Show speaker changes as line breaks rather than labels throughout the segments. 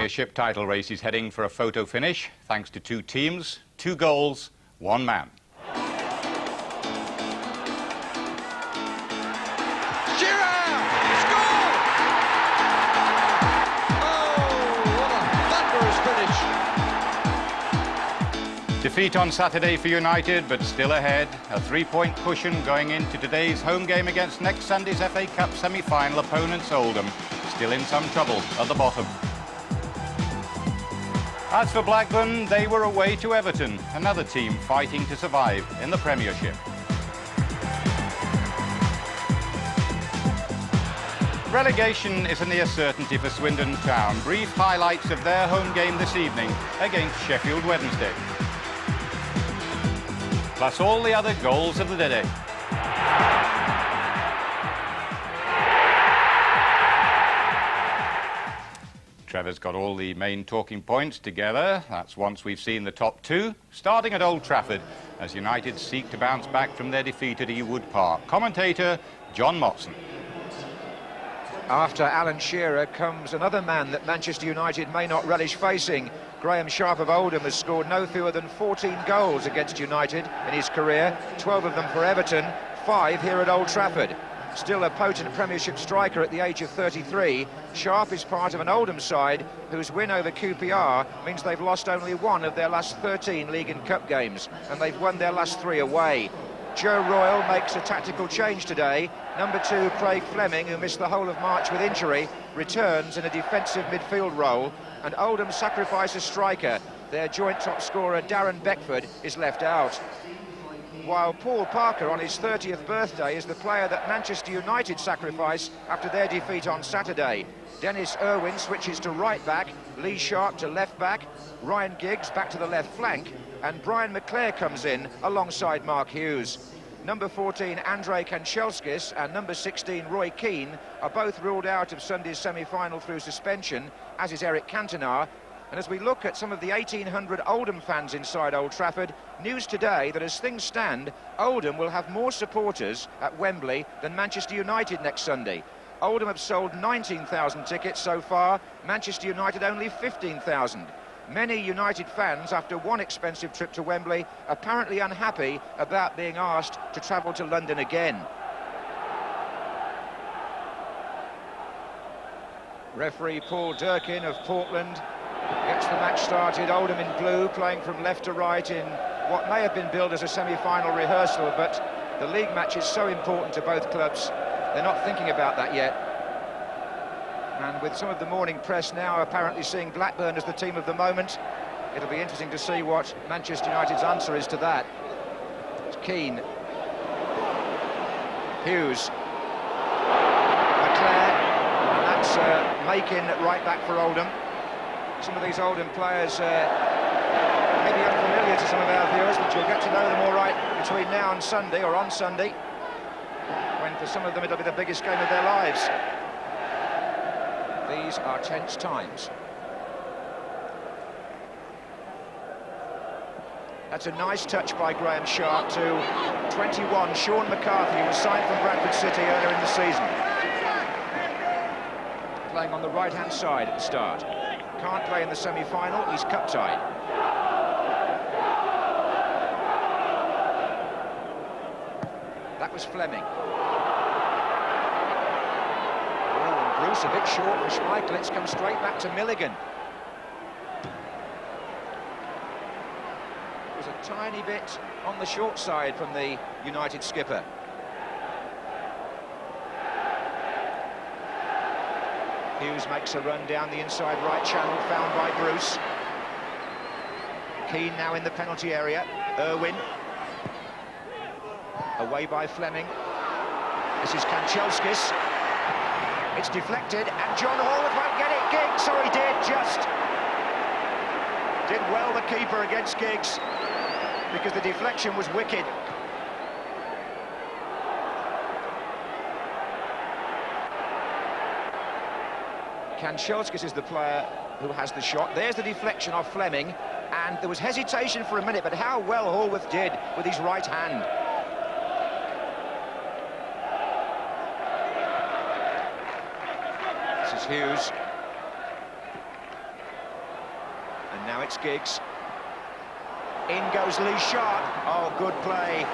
Premiership title race is heading for a photo finish, thanks to two teams, 2 goals, 1 man. Defeat on Saturday for United, but still ahead. A 3-point cushion going into today's home game against next Sunday's FA Cup semi-final opponents Oldham. Still in some trouble at the bottom. As for Blackburn, they were away to Everton, another team fighting to survive in the Premiership. Relegation is a near certainty for Swindon Town. Brief highlights of their home game this evening against Sheffield Wednesday. Plus all the other goals of the day. Trevor's got all the main talking points together. That's once we've seen the top 2, starting at Old Trafford, as United seek to bounce back from their defeat at Ewood Park. Commentator John Motson.
After Alan Shearer comes another man that Manchester United may not relish facing. Graham Sharp of Oldham has scored no fewer than 14 goals against United in his career, 12 of them for Everton, 5 here at Old Trafford. Still a potent Premiership striker at the age of 33, Sharp is part of an Oldham side whose win over QPR means they've lost only 1 of their last 13 League and Cup games, and they've won their last 3 away. Joe Royle makes a tactical change today. Number 2, Craig Fleming, who missed the whole of March with injury, returns in a defensive midfield role, and Oldham sacrifice a striker. Their joint top scorer, Darren Beckford, is left out. While Paul Parker, on his 30th birthday, is the player that Manchester United sacrifice after their defeat on Saturday. Dennis Irwin switches to right back, Lee Sharp to left back, Ryan Giggs back to the left flank, and Brian McClare comes in alongside Mark Hughes. Number 14, Andrei Kanchelskis, and number 16, Roy Keane, are both ruled out of Sunday's semi-final through suspension, as is Eric Cantona. And as we look at some of the 1,800 Oldham fans inside Old Trafford, news today that as things stand, Oldham will have more supporters at Wembley than Manchester United next Sunday. Oldham have sold 19,000 tickets so far, Manchester United only 15,000. Many United fans, after one expensive trip to Wembley, apparently unhappy about being asked to travel to London again. Referee Paul Durkin of Portland gets the match started. Oldham in blue, playing from left to right in what may have been billed as a semi-final rehearsal, but the league match is so important to both clubs, they're not thinking about that yet. And with some of the morning press now apparently seeing Blackburn as the team of the moment, it'll be interesting to see what Manchester United's answer is to that. It's Keane. Hughes. McClare. And that's Makin right back for Oldham. Some of these Oldham players may be unfamiliar to some of our viewers, but you'll get to know them all right between now and Sunday, or on Sunday, when for some of them it'll be the biggest game of their lives. These are tense times. That's a nice touch by Graham Sharp to 21, Sean McCarthy, who was signed from Bradford City earlier in the season. Playing on the right-hand side at the start. Can't play in the semi-final, he's cup-tied. That was Fleming. Bruce a bit short for Schmeichel. It's come straight back to Milligan. It was a tiny bit on the short side from the United skipper. Hughes makes a run down the inside right channel, found by Bruce. Keane now in the penalty area. Irwin. Away by Fleming. This is Kanchelskis. It's deflected, and John Hallwood won't get it. Giggs, so he did, just. Did well, the keeper, against Giggs, because the deflection was wicked. Kanchelskis is the player who has the shot. There's the deflection of Fleming, and there was hesitation for a minute, but how well Hallwood did with his right hand. Hughes. Now it's Giggs. In goes Lee Sharp. Oh, good play.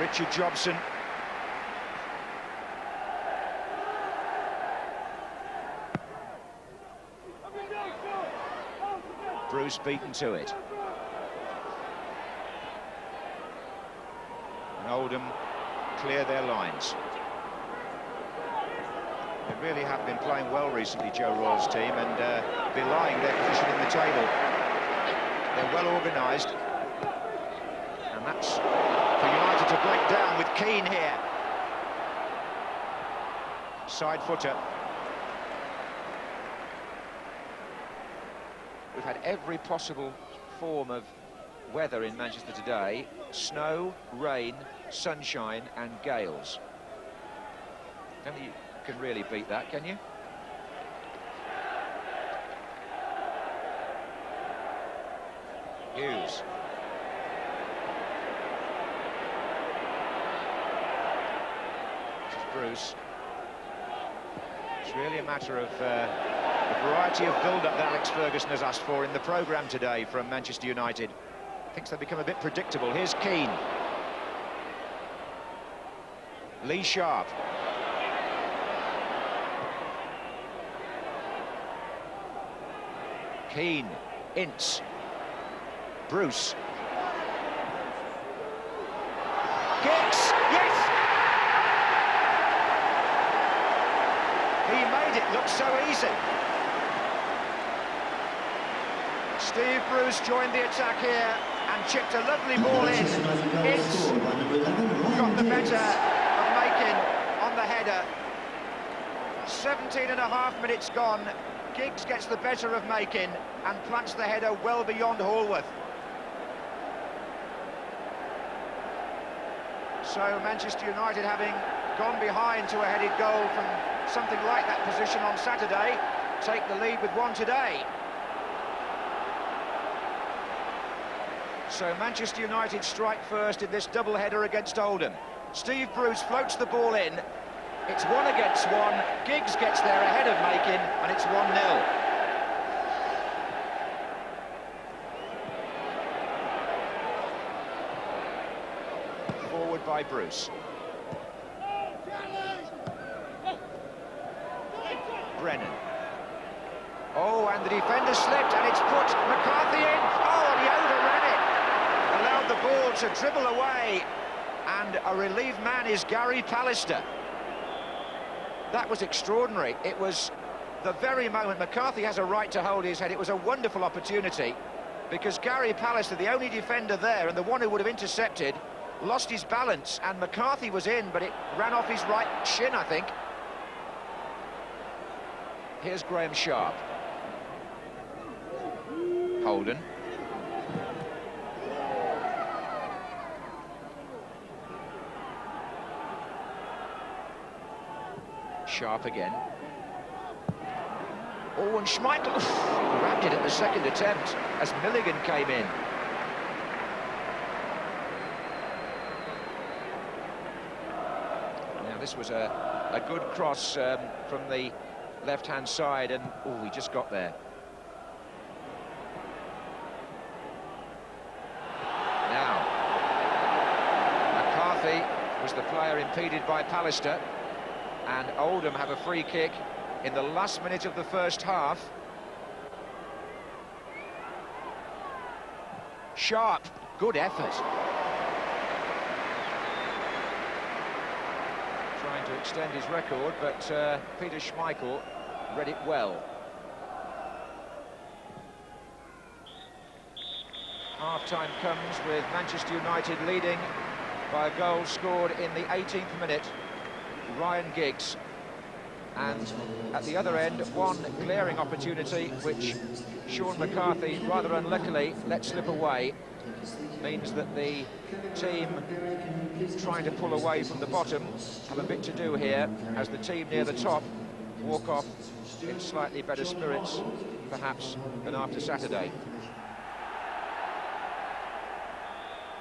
Richard Jobson. Bruce beaten to it. And Oldham clear their lines. They really have been playing well recently, Joe Royle's team, and belying their position in the table. They're well organised. And that's for United to break down with Keane here. Side footer. We've had every possible form of weather in Manchester today. Snow, rain, sunshine and gales. Don't think you can really beat that, can you? Hughes. This is Bruce. It's really a matter of the variety of build-up that Alex Ferguson has asked for in the programme today from Manchester United. Thinks they've become a bit predictable. Here's Keane. Lee Sharp. Keane. Ince. Bruce. Giggs. Yes! He made it look so easy. Steve Bruce joined the attack here and chipped a lovely ball in. Ince got the better of Makin on the header. 17.5 minutes gone. Giggs gets the better of Makin and plants the header well beyond Hallworth. So Manchester United, having gone behind to a headed goal from something like that position on Saturday, take the lead with one today. So Manchester United strike first in this double-header against Oldham. Steve Bruce floats the ball in. It's 1 against 1. Giggs gets there ahead of Makin, and it's 1-0. Forward by Bruce. Brennan. Oh, and the defender slipped, and it's put McCarthy in. Oh, and he overran it. Allowed the ball to dribble away, and a relieved man is Gary Pallister. That was extraordinary. It was the very moment McCarthy has a right to hold his head. It was a wonderful opportunity, because Gary Pallister, the only defender there and the one who would have intercepted, lost his balance, and McCarthy was in, but it ran off his right shin, I think. Here's Graham Sharp. Holden. Sharp again. Oh, and Schmeichel grabbed it at the second attempt as Milligan came in. Now this was a good cross from the left-hand side, and oh, he just got there. Now, McCarthy was the player impeded by Pallister, and Oldham have a free kick in the last minute of the first half. Sharp, good effort. Trying to extend his record, but Peter Schmeichel read it well. Half-time comes with Manchester United leading by a goal scored in the 18th minute. Ryan Giggs, and at the other end, one glaring opportunity which Sean McCarthy rather unluckily let slip away. Means that the team trying to pull away from the bottom have a bit to do here, as the team near the top walk off in slightly better spirits perhaps than after Saturday.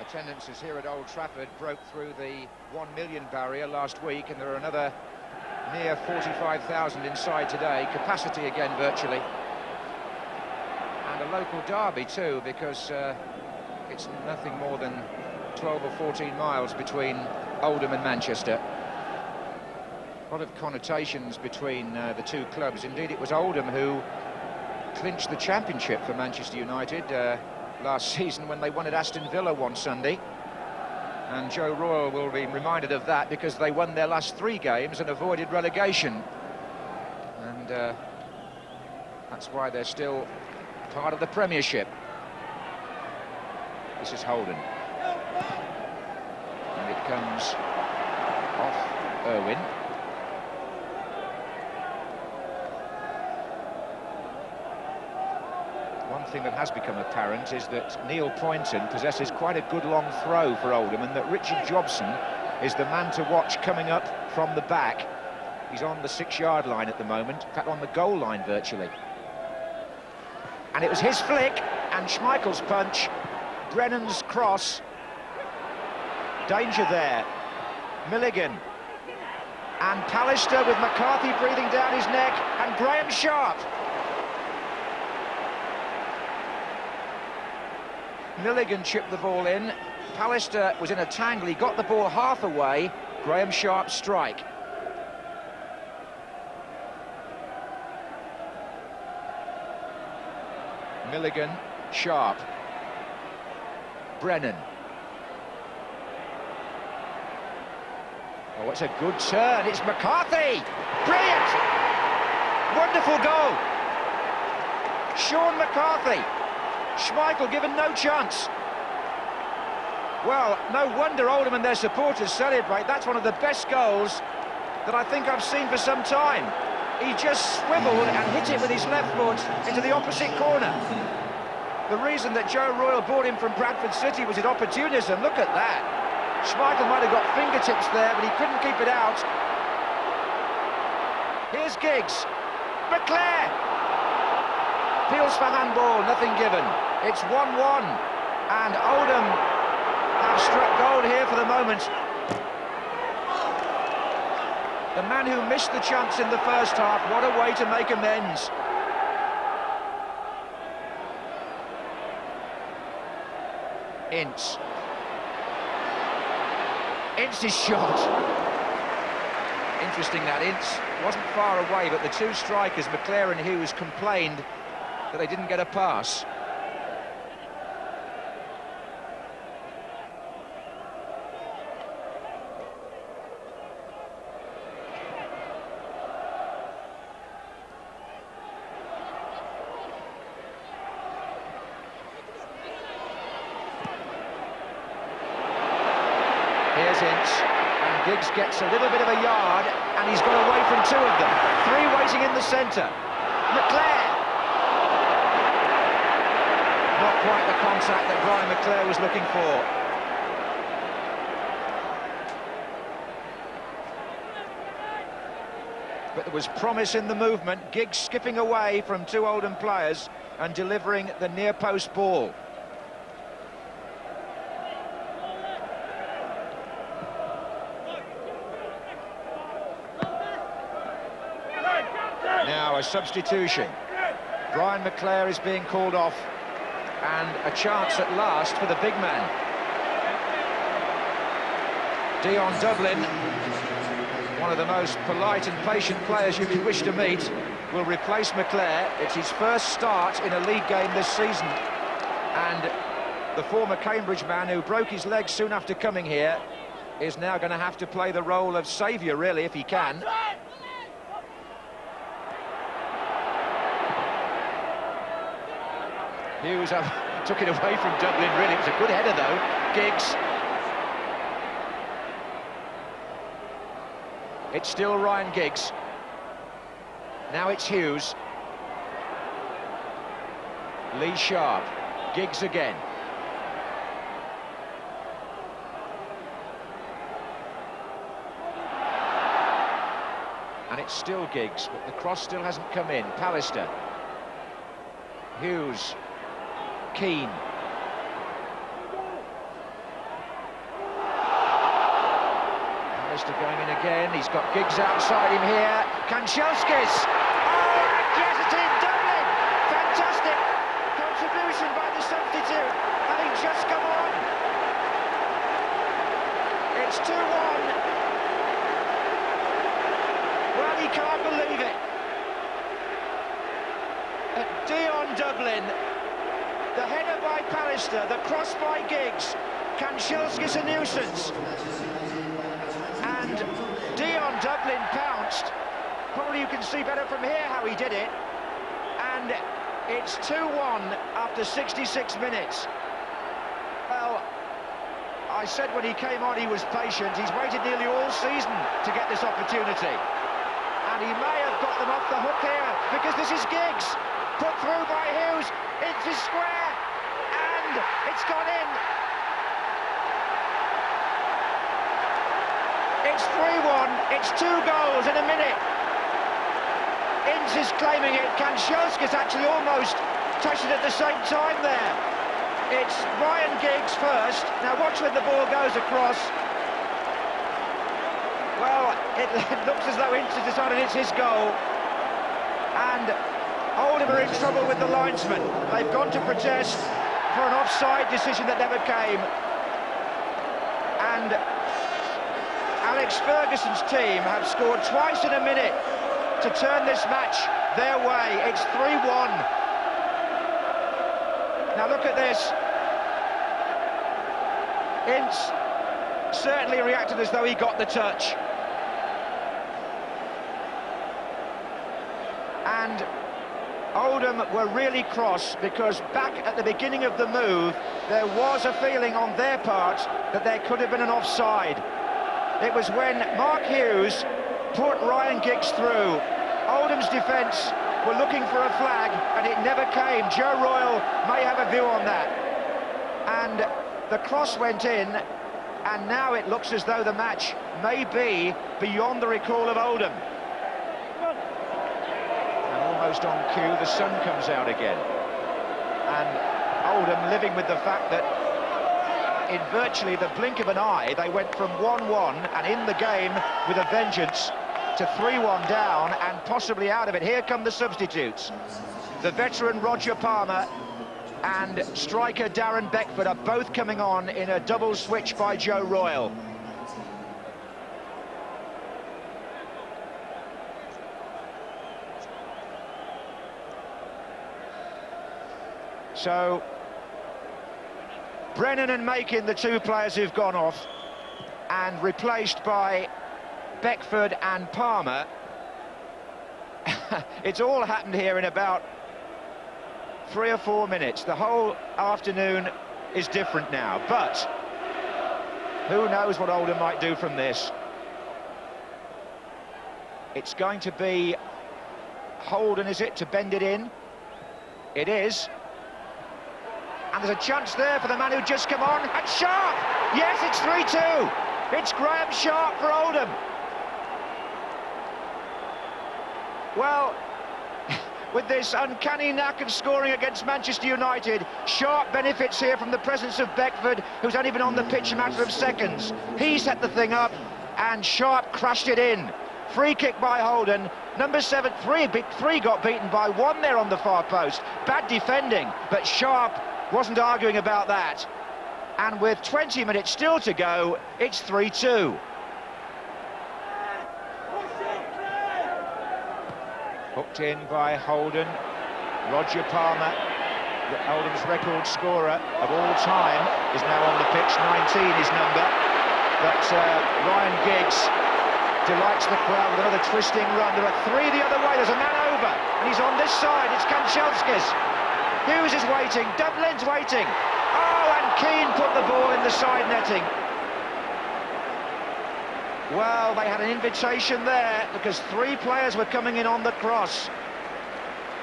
Attendances here at Old Trafford broke through the 1 million barrier last week, and there are another near 45,000 inside today, capacity again virtually. And a local derby too, because it's nothing more than 12 or 14 miles between Oldham and Manchester. A lot of connotations between the two clubs. Indeed, it was Oldham who clinched the championship for Manchester United last season when they won at Aston Villa one Sunday. And Joe Royle will be reminded of that because they won their last 3 games and avoided relegation. And that's why they're still part of the Premiership. This is Holden. And it comes off Irwin. One thing that has become apparent is that Neil Poynton possesses quite a good long throw for Oldham, and that Richard Jobson is the man to watch coming up from the back. He's on the 6-yard line at the moment, in fact on the goal line virtually. And it was his flick, and Schmeichel's punch, Brennan's cross. Danger there. Milligan. And Pallister with McCarthy breathing down his neck, and Graham Sharp. Milligan chipped the ball in. Pallister was in a tangle. He got the ball half away. Graham Sharp strike. Milligan, Sharp. Brennan. Oh, it's a good turn. It's McCarthy. Brilliant. Wonderful goal. Sean McCarthy. Schmeichel given no chance. Well, no wonder Oldham and their supporters celebrate. That's one of the best goals that I think I've seen for some time. He just swiveled and hit it with his left foot into the opposite corner. The reason that Joe Royle bought him from Bradford City was his opportunism. Look at that. Schmeichel might have got fingertips there, but he couldn't keep it out. Here's Giggs. McClare. Appeals for handball, nothing given. It's 1-1, and Oldham have struck gold here for the moment. The man who missed the chance in the first half, what a way to make amends. Ince. Ince's shot. Interesting that Ince wasn't far away, but the two strikers, McClare and Hughes, complained that they didn't get a pass. Here's Ince, and Giggs gets a little bit of a yard, and he's got away from 2 of them. 3 waiting in the centre. McClare. Not quite the contact that Brian McClare was looking for. But there was promise in the movement. Giggs skipping away from 2 Oldham players and delivering the near-post ball. Now a substitution. Brian McClare is being called off. And a chance at last for the big man. Dion Dublin, one of the most polite and patient players you could wish to meet, will replace McClare. It's his first start in a league game this season. And the former Cambridge man who broke his leg soon after coming here is now going to have to play the role of saviour, really, if he can. Hughes took it away from Dublin, really. It was a good header, though. Giggs. It's still Ryan Giggs. Now it's Hughes. Lee Sharp. Giggs again. And it's still Giggs, but the cross still hasn't come in. Pallister. Hughes. Keane. Pallister going in again. He's got Giggs outside him here. Kanchelskis. Oh, and yes, it's in. Dublin. Fantastic contribution by the substitute, having just come on. It's 2-1. Well, he can't believe it. Dion Dublin. The header by Pallister, the cross by Giggs. Kanchelskis a nuisance. And Dion Dublin pounced. Probably you can see better from here how he did it. And it's 2-1 after 66 minutes. Well, I said when he came on he was patient. He's waited nearly all season to get this opportunity. And he may have got them off the hook here, because this is Giggs. Put through by Hughes, into square, and it's gone in. It's 3-1, it's 2 goals in a minute. Ince is claiming it. Kanchelskis actually almost touched it at the same time there. It's Ryan Giggs first. Now watch when the ball goes across. Well, it looks as though Ince has decided it's his goal. And Oldham are in trouble with the linesman. They've gone to protest for an offside decision that never came. And Alex Ferguson's team have scored twice in a minute to turn this match their way. It's 3-1. Now look at this. Ince certainly reacted as though he got the touch. And Oldham were really cross, because back at the beginning of the move there was a feeling on their part that there could have been an offside. It was when Mark Hughes put Ryan Giggs through. Oldham's defence were looking for a flag and it never came. Joe Royle may have a view on that. And the cross went in, and now it looks as though the match may be beyond the recall of Oldham. Almost on cue, the sun comes out again, and Oldham living with the fact that in virtually the blink of an eye they went from 1-1 and in the game with a vengeance to 3-1 down and possibly out of it. Here come the substitutes. The veteran Roger Palmer and striker Darren Beckford are both coming on in a double switch by Joe Royle. So, Brennan and Makin, the two players who've gone off, and replaced by Beckford and Palmer. It's all happened here in about 3 or 4 minutes. The whole afternoon is different now, but who knows what Oldham might do from this. It's going to be Holden, is it, to bend it in? It is. And there's a chance there for the man who just come on, and Sharp! Yes, it's 3-2. It's Graham Sharp for Oldham. Well, with this uncanny knack of scoring against Manchester United, Sharp benefits here from the presence of Beckford, who's only been on the pitch a matter of seconds. He set the thing up, and Sharp crashed it in. Free kick by Holden. Number 7, three got beaten by 1 there on the far post. Bad defending, but Sharp wasn't arguing about that. And with 20 minutes still to go, it's 3-2. Hooked in by Holden. Roger Palmer, Oldham's record scorer of all time, is now on the pitch. 19 his number. But Ryan Giggs delights the crowd with another twisting run. There are 3 the other way. There's a man over, and he's on this side. It's Kanchelskis. Hughes is waiting, Dublin's waiting. Oh, and Keane put the ball in the side netting. Well, they had an invitation there because 3 players were coming in on the cross.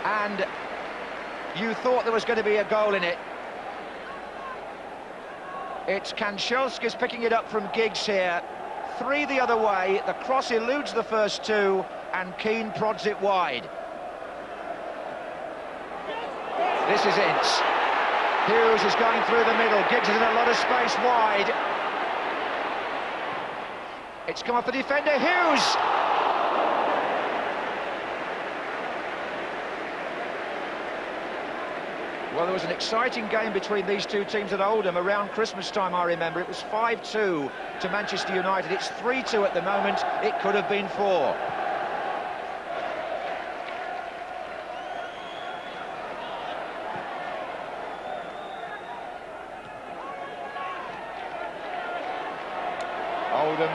And you thought there was going to be a goal in it. It's Kanchelskis picking it up from Giggs here. 3 the other way, the cross eludes the first 2, and Keane prods it wide. This is Ince. Hughes is going through the middle. Giggs is in a lot of space wide. It's come off the defender, Hughes! Well, there was an exciting game between these two teams at Oldham around Christmas time, I remember. It was 5-2 to Manchester United. It's 3-2 at the moment. It could have been 4. Oldham,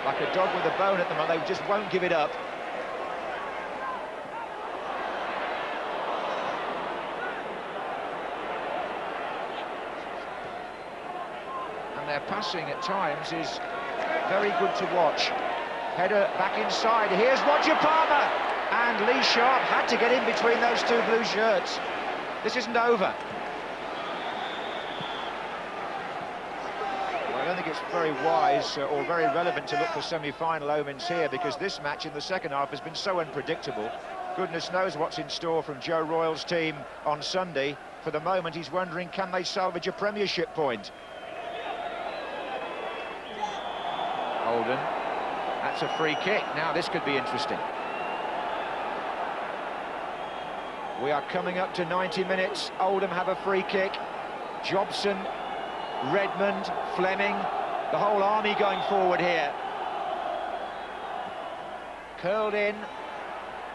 like a dog with a bone at the moment, they just won't give it up. And their passing at times is very good to watch. Header back inside, here's Roger Palmer! And Lee Sharp had to get in between those two blue shirts. This isn't over. I don't think it's very wise or very relevant to look for semi-final omens here, because this match in the second half has been so unpredictable. Goodness knows what's in store from Joe Royle's team on Sunday. For the moment, he's wondering, can they salvage a Premiership point? Oldham, that's a free kick. Now this could be interesting. We are coming up to 90 minutes. Oldham have a free kick. Jobson, Redmond, Fleming, the whole army going forward here. Curled in,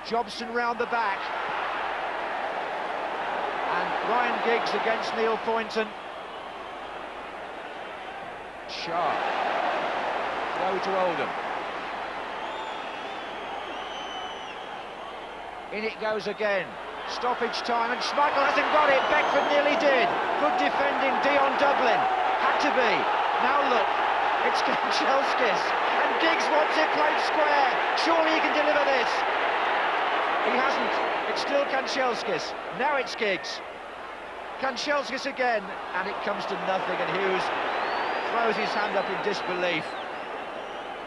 Jobson round the back. And Ryan Giggs against Neil Poynton. Sharp. Throw to Oldham. In it goes again. Stoppage time, and Schmeichel hasn't got it. Beckford nearly did. Good defending, Dion Dublin. Had to be. Now look, it's Kanchelskis, and Giggs wants it played square. Surely he can deliver this. He hasn't. It's still Kanchelskis. Now it's Giggs. Kanchelskis again, and it comes to nothing, and Hughes throws his hand up in disbelief.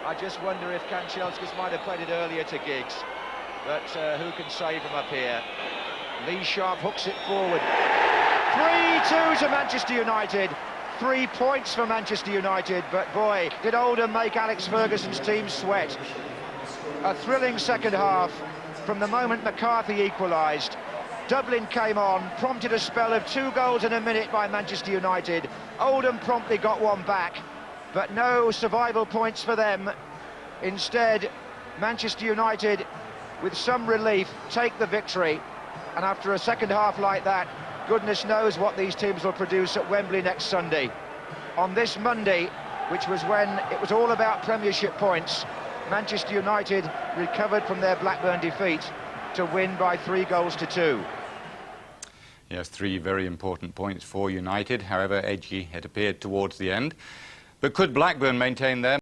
I just wonder if Kanchelskis might have played it earlier to Giggs. But who can save him up here? Lee Sharp hooks it forward. 3-2 to Manchester United. 3 points for Manchester United. But boy, did Oldham make Alex Ferguson's team sweat. A thrilling second half. From the moment McCarthy equalised, Dublin came on, prompted a spell of 2 goals in a minute by Manchester United. Oldham promptly got one back, but no survival points for them. Instead, Manchester United, with some relief, take the victory. And after a second half like that, goodness knows what these teams will produce at Wembley next Sunday. On this Monday, which was when it was all about Premiership points, Manchester United recovered from their Blackburn defeat to win by 3-2.
Yes, 3 very important points for United, however edgy it appeared towards the end. But could Blackburn maintain their